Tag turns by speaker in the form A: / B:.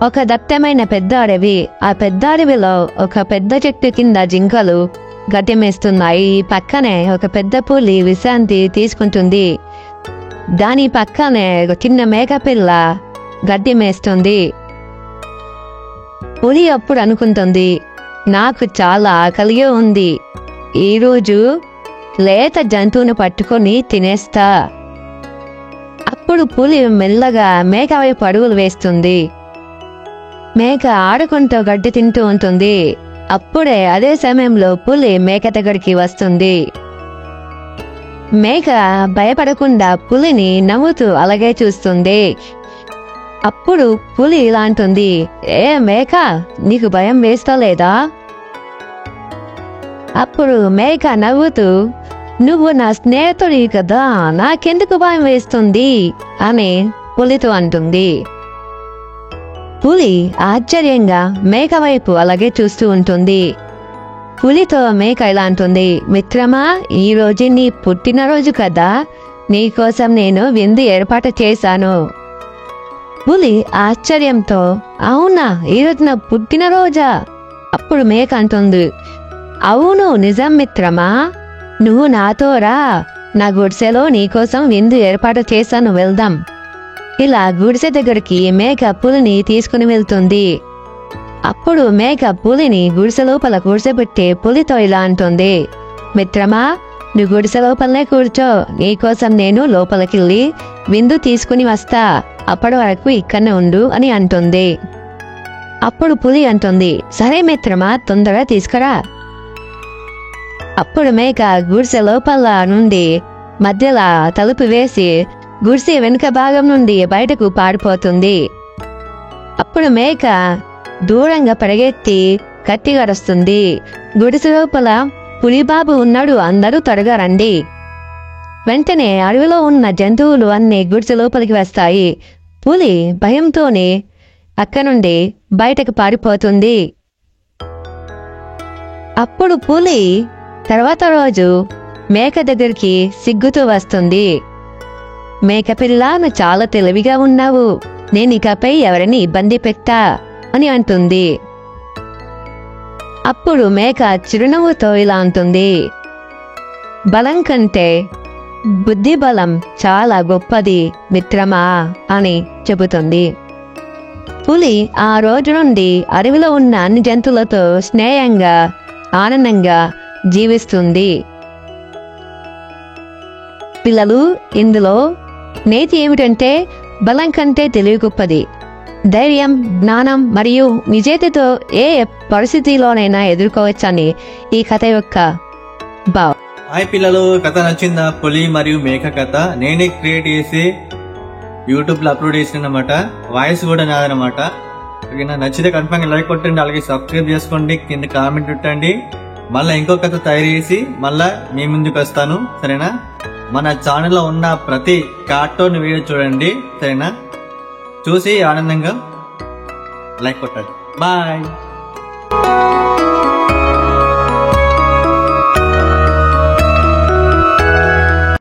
A: ఒక దట్టమైన పెద్ద అడవి. ఆ పెద్ద అడవిలో ఒక పెద్ద చెట్టు కింద జింకలు గడ్డి మేస్తున్నాయి. పక్కనే ఒక పెద్ద పులి విశ్రాంతి తీసుకుంటుంది. దాని పక్కనే ఒక చిన్న మేకపిల్ల గడ్డి మేస్తుంది. పులి అప్పుడు అనుకుంటుంది, నాకు చాలా ఆకలిగా ఉంది, ఈరోజు లేత జంతువును పట్టుకొని తినేస్తా. అప్పుడు పులి మెల్లగా మేక వైపు అడుగులు వేస్తుంది. మేక ఆడుకుంటూ గడ్డి తింటూ ఉంటుంది. అప్పుడే అదే సమయంలో పులి మేక దగ్గరికి వస్తుంది. మేక భయపడకుండా పులిని నవ్వుతూ అలాగే చూస్తుంది. అప్పుడు పులి ఇలా అంటుంది, ఏ మేక, నీకు భయం వేస్తలేదా? అప్పుడు మేక నవ్వుతూ, నువ్వు నా స్నేహితుడి కదా, నాకెందుకు భయం వేస్తుంది అని పులితో అంటుంది. పులి ఆశ్చర్యంగా మేక వైపు అలాగే చూస్తూ ఉంటుంది. పులితో మేక ఇలా అంటుంది, మిత్రమా, ఈరోజు నీ పుట్టినరోజు కదా, నీకోసం నేను విందు ఏర్పాటు చేశాను. పులి ఆశ్చర్యంతో, అవునా, ఈరోజు నా పుట్టినరోజా? అప్పుడు మేక అంటుంది, అవును, నిజం మిత్రమా, నువ్వు నాతో రా, నా గుడిసెలో నీకోసం విందు ఏర్పాటు చేశాను, వెళ్దాం. ఇలా గుడిసె దగ్గరికి మేక పులిని తీసుకుని వెళ్తుంది. అప్పుడు మేక పులిని గుడిసె లోపల కూర్చోబెట్టి పులితో ఇలా అంటుంది, మిత్రమా, నువ్వు గుడిసె లోపలనే కూర్చో, నీకోసం నేను లోపలికెళ్ళి విందు తీసుకుని వస్తా, అప్పటి వరకు ఇక్కడనే ఉండు అని అంటుంది. అప్పుడు పులి అంటుంది, సరే మిత్రమా, తొందరగా తీసుకురా. అప్పుడు మేక గుడిసె లోపల నుండి మధ్యలో తలుపు వేసి గుడిసె వెనుక భాగం నుండి బయటకు పారిపోతుంది. అప్పుడు మేక దూరంగా పరిగెత్తి గట్టిగా అరుస్తుంది, గుడిసె లోపల పులిబాబు ఉన్నాడు, అందరూ త్వరగా రండి. వెంటనే అడవిలో ఉన్న జంతువులు అన్ని గుడిసె లోపలికి వస్తాయి. పులి భయంతోనే అక్క నుండి బయటకు పారిపోతుంది. అప్పుడు పులి తర్వాత రోజు మేక దగ్గరికి సిగ్గుతూ వస్తుంది. మేకపిల్ల, నువ్వు చాలా తెలివిగా ఉన్నావు, నేను ఇకపై ఎవరిని ఇబ్బంది పెట్టా అని అంటుంది. అప్పుడు మేక చిరునవ్వుతో ఇలా అంటుంది, బలం కంటే బుద్ధి బలం చాలా గొప్పది మిత్రమా అని చెబుతుంది. పులి ఆ రోజు నుండి అడవిలో ఉన్న అన్ని జంతువులతో స్నేహంగా ఆనందంగా జీవిస్తుంది. పిల్లలు, ఇందులో నేతి ఏమిటంటే బలం కంటే తెలివి గొప్పది. ధైర్యం, జ్ఞానం మరియు నిజేతతో ఏ పరిస్థితిలోనైనా ఎదుర్కోవచ్చని ఈ కథ యొక్క భావం.
B: హాయ్ పిల్లలు, కథ నచ్చిందా? పులి మరియు మేక కథ నేనే క్రియేట్ చేసి యూట్యూబ్ లో అప్లోడ్ చేసిన అన్నమాట. వాయిస్ కూడా నాదనమాట. నచ్చితే కన్ఫర్మ్ లైక్ కొట్టండి, అలాగే సబ్స్క్రైబ్ చేసుకోండి, కింద కామెంట్ పెట్టండి. మళ్ళీ ఇంకో కథ తయారు చేసి మళ్ళా మీ ముందుకు వస్తాను, సరేనా? మన ఛానల్లో ఉన్న ప్రతి కార్టూన్ వీడియో చూడండి, సరేనా? చూసి ఆనందంగా లైక్ కొట్టండి. బాయ్.